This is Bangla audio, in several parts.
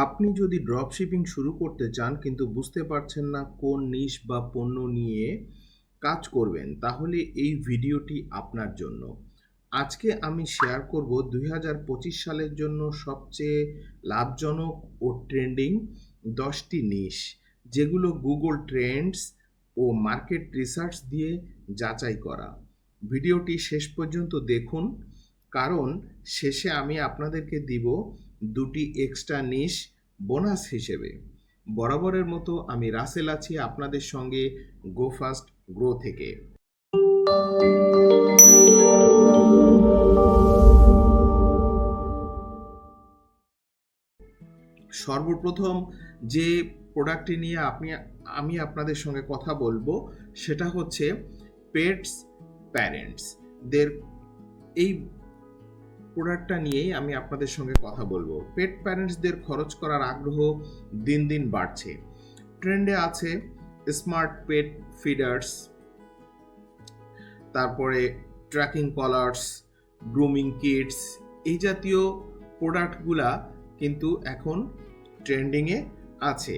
আপনি যদি ড্রপশিপিং শুরু করতে চান কিন্তু বুঝতে পারছেন না কোন নিশ বা পণ্য নিয়ে কাজ করবেন, তাহলে এই ভিডিওটি আপনার জন্য। আজকে আমি শেয়ার করব 2025 সালের জন্য সবচেয়ে লাভজনক ও ট্রেন্ডিং 10টি নিশ, যেগুলো গুগল ট্রেন্ডস ও মার্কেট রিসার্চ দিয়ে যাচাই করা। ভিডিওটি শেষ পর্যন্ত দেখুন, কারণ শেষে আমি আপনাদেরকে দিব দুটি এক্সট্রা নিশ বোনাস হিসেবে। বরাবরের মতো আমি রাসেল আছি আপনাদের সঙ্গে গো ফাস্ট গ্রো থেকে। সর্বপ্রথম যে প্রোডাক্টটি নিয়ে আমি আপনাদের সঙ্গে কথা বলবো সেটা হচ্ছে পেটস প্যারেন্টস দের। এই প্রোডাক্টটা নিয়েই আমি আপনাদের সঙ্গে কথা বলবো। পেট প্যারেন্টসদের খরচ করার আগ্রহ দিন দিন বাড়ছে। ট্রেন্ডে আছে স্মার্ট পেট ফিডার্স, তারপরে ট্র্যাকিং কলার্স, গ্রুমিং কিটস। এই জাতীয় প্রোডাক্টগুলা কিন্তু এখন ট্রেন্ডিংয়ে আছে।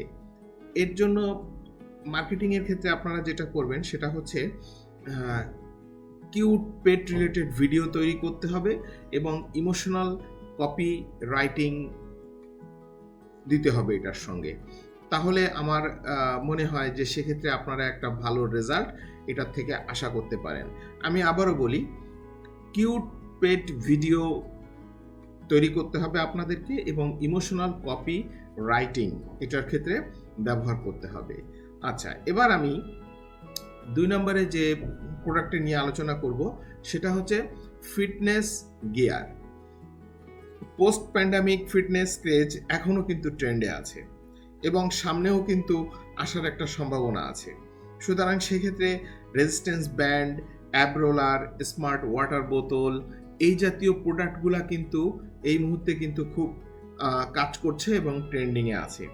এর জন্য মার্কেটিংয়ের ক্ষেত্রে আপনারা যেটা করবেন সেটা হচ্ছে কিউট পেট রিলেটেড ভিডিও তৈরি করতে হবে এবং ইমোশনাল কপি রাইটিং দিতে হবে এটার সঙ্গে। তাহলে আমার মনে হয় যে সেক্ষেত্রে আপনারা একটা ভালো রেজাল্ট এটার থেকে আশা করতে পারেন। আমি আবারও বলি, কিউট পেট ভিডিও তৈরি করতে হবে আপনাদেরকে এবং ইমোশনাল কপি রাইটিং এটার ক্ষেত্রে ব্যবহার করতে হবে। আচ্ছা, এবার আমি 2 নম্বরে যে প্রোডাক্টটি নিয়ে আলোচনা করব সেটা হচ্ছে fitness gear. Post pandemic fitness craze এখনও কিন্তু ট্রেন্ডে আছে এবং সামনেও কিন্তু আসার একটা সম্ভাবনা আছে। সুতরাং সেক্ষেত্রে রেজিস্ট্যান্স ব্যান্ড, অ্যাব রোলার, স্মার্ট ওয়াটার বোতল, এই জাতীয় প্রোডাক্টগুলা কিন্তু এই মুহূর্তে কিন্তু খুব কাজ করছে এবং ট্রেন্ডিংয়ে আছে।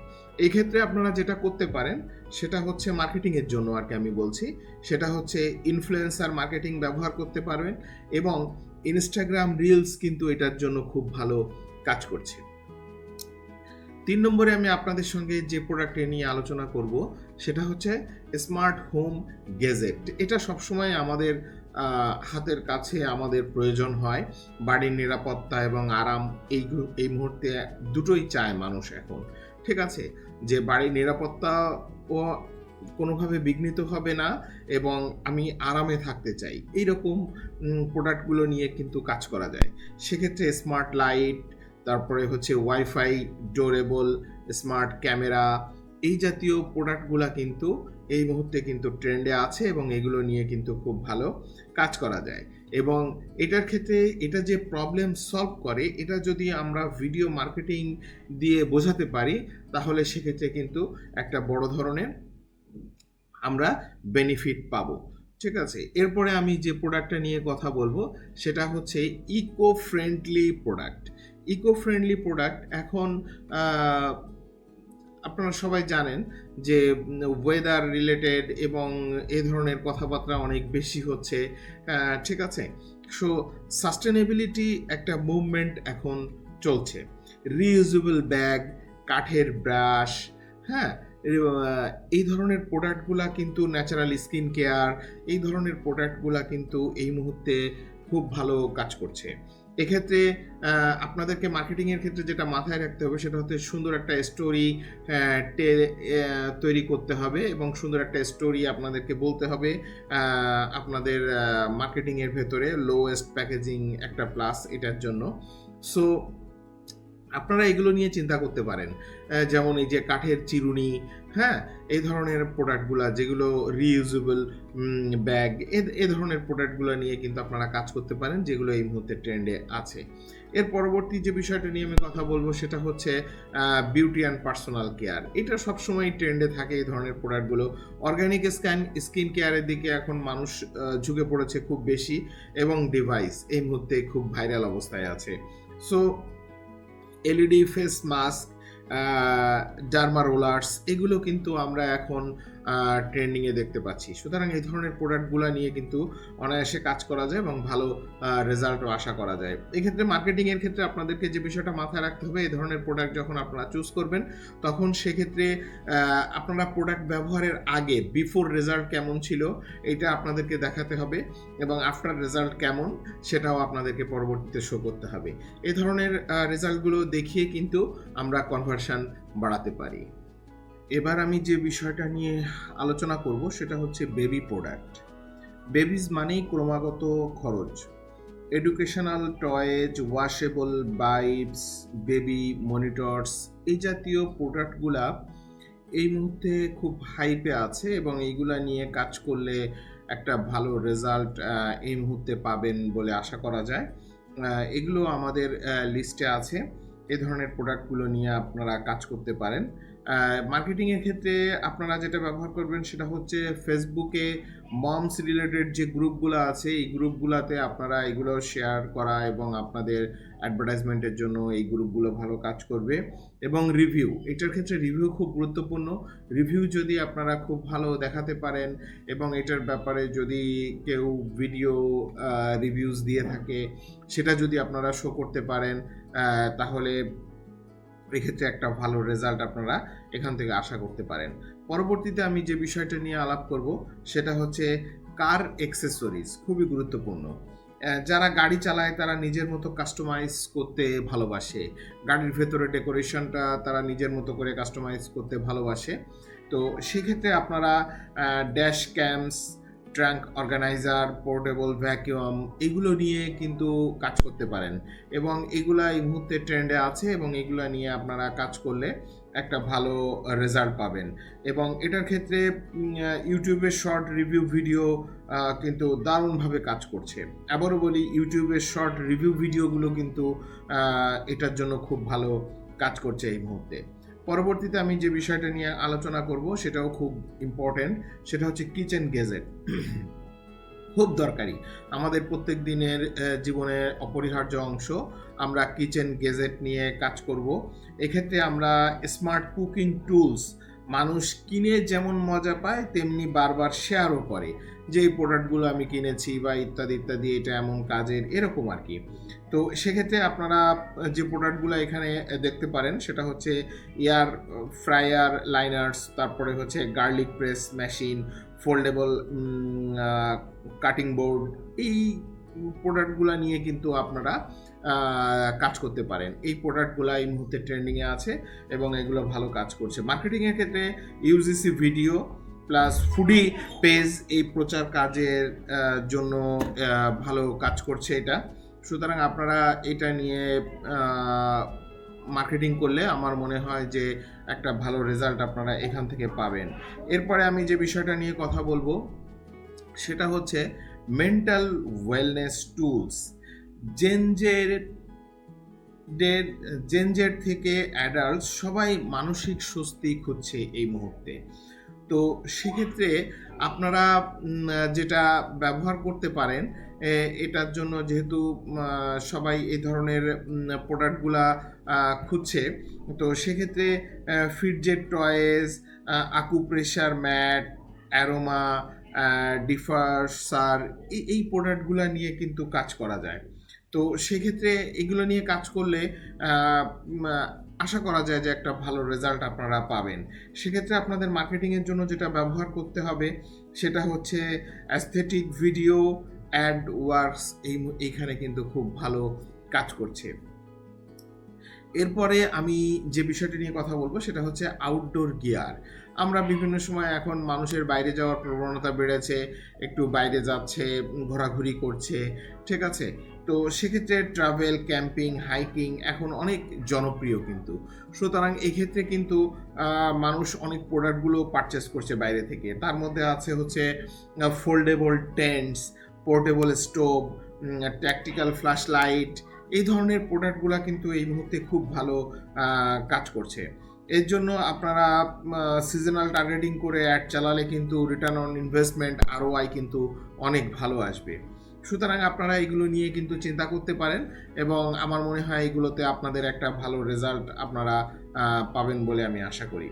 এই ক্ষেত্রে আপনারা যেটা করতে পারেন সেটা হচ্ছে মার্কেটিংয়ের জন্য আর কি আমি বলছি, সেটা হচ্ছে ইনফ্লুয়েন্সার মার্কেটিং ব্যবহার করতে পারবেন এবং ইনস্টাগ্রাম রিলস কিন্তু এটার জন্য খুব ভালো কাজ করছে। 3 নম্বরে আমি আপনাদের সঙ্গে যে প্রোডাক্টটি নিয়ে আলোচনা করব সেটা হচ্ছে স্মার্ট হোম গ্যাজেট। এটা সবসময় আমাদের হাতের কাছে আমাদের প্রয়োজন হয়। বাড়ির নিরাপত্তা এবং আরাম এই মুহূর্তে দুটোই চায় মানুষ এখন। ঠিক আছে, যে বাড়ির নিরাপত্তা ও কোনোভাবে বিঘ্নিত হবে না এবং আমি আরামে থাকতে চাই, এইরকম প্রোডাক্টগুলো নিয়ে কিন্তু কাজ করা যায়। সেক্ষেত্রে স্মার্ট লাইট, তারপরে হচ্ছে ওয়াইফাই ডোরেবল, স্মার্ট ক্যামেরা, এই জাতীয় প্রোডাক্টগুলো কিন্তু এই মুহূর্তে কিন্তু ট্রেন্ডে আছে এবং এগুলো নিয়ে কিন্তু খুব ভালো কাজ করা যায়। এবং এটার ক্ষেত্রে এটা যে প্রবলেম সলভ করে, এটা যদি আমরা ভিডিও মার্কেটিং দিয়ে বোঝাতে পারি তাহলে সেক্ষেত্রে কিন্তু একটা বড় ধরনের আমরা বেনিফিট পাবো। ঠিক আছে, এরপরে আমি যে প্রোডাক্টটা নিয়ে কথা বলবো সেটা হচ্ছে eco friendly product. Eco friendly product এখন আপনারা সবাই জানেন যে ওয়েদার রিলেটেড এবং এই ধরনের কথাবার্তা অনেক বেশি হচ্ছে। ঠিক আছে, সো সাস্টেনেবিলিটি একটা মুভমেন্ট এখন চলছে। রিইউজেবল ব্যাগ, কাঠের ব্রাশ, হ্যাঁ, এই ধরনের প্রোডাক্টগুলা কিন্তু ন্যাচারাল স্কিন কেয়ার, এই ধরনের প্রোডাক্টগুলা কিন্তু এই মুহূর্তে খুব ভালো কাজ করছে। এক্ষেত্রে আপনাদেরকে মার্কেটিংয়ের ক্ষেত্রে যেটা মাথায় রাখতে হবে সেটা হচ্ছে সুন্দর একটা স্টোরি তৈরি করতে হবে এবং সুন্দর একটা স্টোরি আপনাদেরকে বলতে হবে। আপনাদের মার্কেটিংয়ের ভেতরে লোয়েস্ট প্যাকেজিং একটা প্লাস এটার জন্য। সো আপনারা এগুলো নিয়ে চিন্তা করতে পারেন, যেমন এই যে কাঠের চিরুনি, হ্যাঁ, এই ধরনের প্রোডাক্টগুলো যেগুলো রিইউজেবল ব্যাগ, এ ধরনের প্রোডাক্টগুলো নিয়ে কিন্তু আপনারা কাজ করতে পারেন, যেগুলো এই মুহূর্তে ট্রেন্ডে আছে। এর পরবর্তী যে বিষয়টা নিয়ে আমি কথা বলবো সেটা হচ্ছে বিউটি অ্যান্ড পার্সোনাল কেয়ার। এটা সবসময় ট্রেন্ডে থাকে এই ধরনের প্রোডাক্টগুলো। অর্গানিক স্কিন কেয়ারের দিকে এখন মানুষ ঝুঁকে পড়েছে খুব বেশি এবং ডিভাইস এই মুহূর্তে খুব ভাইরাল অবস্থায় আছে। So LED face mask, derma rollers, এগুলো কিন্তু আমরা এখন ট্রেন্ডিংয়ে দেখতে পাচ্ছি। সুতরাং এই ধরনের প্রোডাক্টগুলো নিয়ে কিন্তু অনায়াসে কাজ করা যায় এবং ভালো রেজাল্টও আশা করা যায়। এক্ষেত্রে মার্কেটিংয়ের ক্ষেত্রে আপনাদেরকে যে বিষয়টা মাথায় রাখতে হবে, এই ধরনের প্রোডাক্ট যখন আপনারা চুজ করবেন তখন সেক্ষেত্রে আপনারা প্রোডাক্ট ব্যবহারের আগে বিফোর রেজাল্ট কেমন ছিল এটা আপনাদেরকে দেখাতে হবে এবং আফটার রেজাল্ট কেমন সেটাও আপনাদেরকে পরবর্তীতে শো করতে হবে। এই ধরনের রেজাল্টগুলো দেখিয়ে কিন্তু আমরা কনভার্সন বাড়াতে পারি। এবার আমি যে বিষয়টা নিয়ে আলোচনা করব সেটা হচ্ছে বেবি প্রোডাক্ট। বেবিজ মানেই ক্রমাগত খরচ। Educational toys, washable wipes, baby monitors, এই জাতীয় প্রোডাক্টগুলা এই মুহূর্তে খুব হাইপে আছে এবং এইগুলা নিয়ে কাজ করলে একটা ভালো রেজাল্ট এই মুহূর্তে পাবেন বলে আশা করা যায়। এগুলো আমাদের লিস্টে আছে। এই ধরনের প্রোডাক্টগুলো নিয়ে আপনারা কাজ করতে পারেন। মার্কেটিংয়ের ক্ষেত্রে আপনারা যেটা ব্যবহার করবেন সেটা হচ্ছে ফেসবুকে মমস রিলেটেড যে গ্রুপগুলো আছে এই গ্রুপগুলোতে আপনারা এগুলো শেয়ার করা এবং আপনাদের অ্যাডভার্টাইজমেন্টের জন্য এই গ্রুপগুলো ভালো কাজ করবে। এবং রিভিউ, এটার ক্ষেত্রে রিভিউ খুব গুরুত্বপূর্ণ। রিভিউ যদি আপনারা খুব ভালো দেখাতে পারেন এবং এটার ব্যাপারে যদি কেউ ভিডিও রিভিউজ দিয়ে থাকে সেটা যদি আপনারা শো করতে পারেন তাহলে এক্ষেত্রে একটা ভালো রেজাল্ট আপনারা এখান থেকে আশা করতে পারেন। পরবর্তীতে আমি যে বিষয়টা নিয়ে আলাপ করব সেটা হচ্ছে কার অ্যাক্সেসরিজ, খুবই গুরুত্বপূর্ণ। যারা গাড়ি চালায় তারা নিজের মতো কাস্টমাইজ করতে ভালোবাসে, গাড়ির ভেতরে ডেকোরেশনটা তারা নিজের মতো করে কাস্টমাইজ করতে ভালোবাসে। তো সেক্ষেত্রে আপনারা dash cams, trunk organiser, portable vacuum এগুলো নিয়ে কিন্তু কাজ করতে পারেন এবং এগুলা এই মুহূর্তে ট্রেন্ডে আছে এবং এগুলা নিয়ে আপনারা কাজ করলে একটা ভালো রেজাল্ট পাবেন। এবং এটার ক্ষেত্রে ইউটিউবের শর্ট রিভিউ ভিডিও কিন্তু দারুণভাবে কাজ করছে। আবারও বলি, ইউটিউবের শর্ট রিভিউ ভিডিওগুলো কিন্তু এটার জন্য খুব ভালো কাজ করছে এই মুহূর্তে। পরবর্তীতে আমি যে বিষয়টা নিয়ে আলোচনা করব সেটাও খুব ইম্পর্টেন্ট, সেটা হচ্ছে কিচেন গ্যাজেট। খুব দরকারি, আমাদের প্রত্যেক দিনের জীবনের অপরিহার্য অংশ। আমরা কিচেন গ্যাজেট নিয়ে কাজ করব। এক্ষেত্রে আমরা স্মার্ট কুকিং টুলস, মানুষ কিনে যেমন মজা পায় তেমনি বারবার শেয়ারও করে যে এই প্রোডাক্টগুলো আমি কিনেছি বা ইত্যাদি ইত্যাদি, এটা এমন কাজের, এরকম আর কি। তো সেক্ষেত্রে আপনারা যে প্রোডাক্টগুলো এখানে দেখতে পারেন সেটা হচ্ছে এয়ার ফ্রায়ার লাইনার্স, তারপরে হচ্ছে garlic press machine, foldable cutting board. এই প্রোডাক্টগুলো নিয়ে কিন্তু আপনারা কাজ করতে পারেন। এই প্রোডাক্টগুলো এই মুহূর্তে ট্রেন্ডিংয়ে আছে এবং এগুলো ভালো কাজ করছে। মার্কেটিংয়ের ক্ষেত্রে UGC video plus foodie page এই প্রচার কাজের জন্য ভালো কাজ করছে এটা। সুতরাং আপনারা এটা নিয়ে মার্কেটিং করলে আমার মনে হয় যে একটা ভালো রেজাল্ট আপনারা এখান থেকে পাবেন। এরপরে আমি যে বিষয়টা নিয়ে কথা বলবো সেটা হচ্ছে মেন্টাল ওয়েলনেস টুলস। জেনজের থেকে অ্যাডাল্ট সবাই মানসিক স্বস্তি খুঁজছে এই মুহূর্তে। তো সেক্ষেত্রে আপনারা যেটা ব্যবহার করতে পারেন এটার জন্য, যেহেতু সবাই এই ধরনের প্রোডাক্টগুলা খুঁজছে, তো সেক্ষেত্রে ফিটজেট টয়েস, আকুপ্রেশার ম্যাট, অ্যারোমা ডিফার্সার, এই প্রোডাক্টগুলো নিয়ে কিন্তু কাজ করা যায়। তো সেক্ষেত্রে এগুলো নিয়ে কাজ করলে আশা করা যায় যে একটা ভালো রেজাল্ট আপনারা পাবেন। সেক্ষেত্রে আপনাদের মার্কেটিংয়ের জন্য যেটা ব্যবহার করতে হবে সেটা হচ্ছে অ্যাস্থেটিক ভিডিও অ্যাড ওয়ার্কস, এইখানে কিন্তু খুব ভালো কাজ করছে। এরপরে আমি যে বিষয়টি নিয়ে কথা বলবো সেটা হচ্ছে আউটডোর গিয়ার। আমরা বিভিন্ন সময় এখন মানুষের বাইরে যাওয়ার প্রবণতা বেড়েছে, একটু বাইরে যাচ্ছে, ঘোরাঘুরি করছে, ঠিক আছে। তো সেক্ষেত্রে ট্রাভেল, ক্যাম্পিং, হাইকিং এখন অনেক জনপ্রিয় কিন্তু। সুতরাং এক্ষেত্রে কিন্তু মানুষ অনেক প্রোডাক্টগুলো পারচেস করছে বাইরে থেকে। তার মধ্যে আছে হচ্ছে foldable tents, portable stove, tactical flash light. এই ধরনের প্রোডাক্টগুলো কিন্তু এই মুহূর্তে খুব ভালো কাজ করছে। এর জন্য আপনারা সিজনাল টার্গেটিং করে অ্যাড চালালে কিন্তু রিটার্ন অন ইনভেস্টমেন্ট ROI কিন্তু অনেক ভালো আসবে। সুতরাং আপনারা এগুলো নিয়ে কিন্তু চিন্তা করতে পারেন এবং আমার মনে হয় এগুলোতে আপনাদের একটা ভালো রেজাল্ট আপনারা পাবেন বলে আমি আশা করি।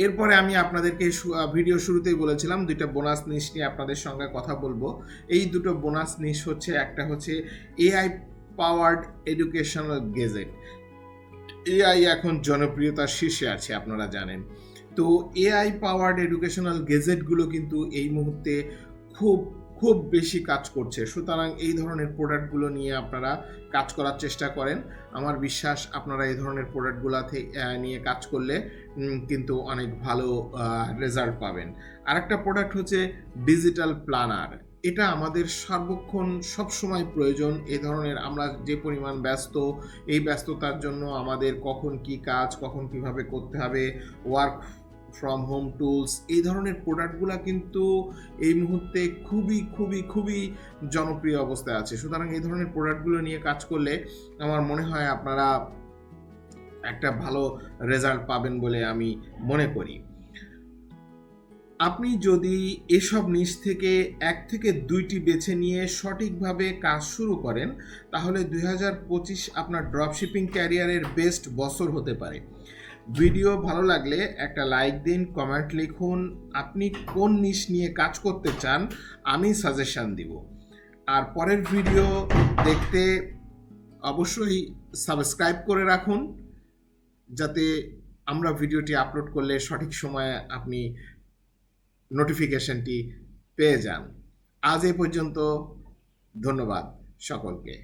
এরপরে আমি আপনাদেরকে ভিডিও শুরুতেই বলেছিলাম দুইটা বোনাস নিশ নিয়ে আপনাদের সঙ্গে কথা বলবো। এই দুটো বোনাস নিশ হচ্ছে, একটা হচ্ছে AI powered educational gadget. AI এখন জনপ্রিয়তার শীর্ষে আছে, আপনারা জানেন। তো এআই পাওয়ার্ড এডুকেশনাল গেজেটগুলো কিন্তু এই মুহূর্তে খুব খুব বেশি কাজ করছে। সুতরাং এই ধরনের প্রোডাক্টগুলো নিয়ে আপনারা কাজ করার চেষ্টা করেন। আমার বিশ্বাস আপনারা এই ধরনের প্রোডাক্টগুলো নিয়ে কাজ করলে কিন্তু অনেক ভালো রেজাল্ট পাবেন। আরেকটা প্রোডাক্ট হচ্ছে ডিজিটাল প্ল্যানার। এটা আমাদের সর্বক্ষণ সবসময় প্রয়োজন। এই ধরনের আমরা যে পরিমাণ ব্যস্ত, এই ব্যস্ততার জন্য আমাদের কখন কি কাজ, কখন কিভাবে করতে হবে, ওয়ার্ক ফ্রম হোম টুলস, এই ধরনের প্রোডাক্টগুলো কিন্তু এই মুহূর্তে খুবই খুবই খুবই জনপ্রিয় অবস্থায় আছে। সুতরাং এই ধরনের প্রোডাক্টগুলো নিয়ে কাজ করলে আমার মনে হয় আপনারা একটা ভালো রেজাল্ট পাবেন বলে আমি মনে করি। আপনি যদি এসব নিশ থেকে 1 থেকে 2টি বেছে নিয়ে সঠিকভাবে কাজ শুরু করেন, তাহলে 2025 আপনার ড্রপশিপিং ক্যারিয়ারের বেস্ট বছর হতে পারে। ভিডিও ভালো লাগলে একটা লাইক দিন, কমেন্ট লিখুন আপনি কোন নিশ নিয়ে কাজ করতে চান, আমি সাজেশন দিব। আর পরের ভিডিও দেখতে অবশ্যই সাবস্ক্রাইব করে রাখুন, যাতে আমরা ভিডিওটি আপলোড করলে সঠিক সময়ে আপনি নোটিফিকেশনটি পেয়ে যান। আজ এ পর্যন্ত, ধন্যবাদ সকলকে।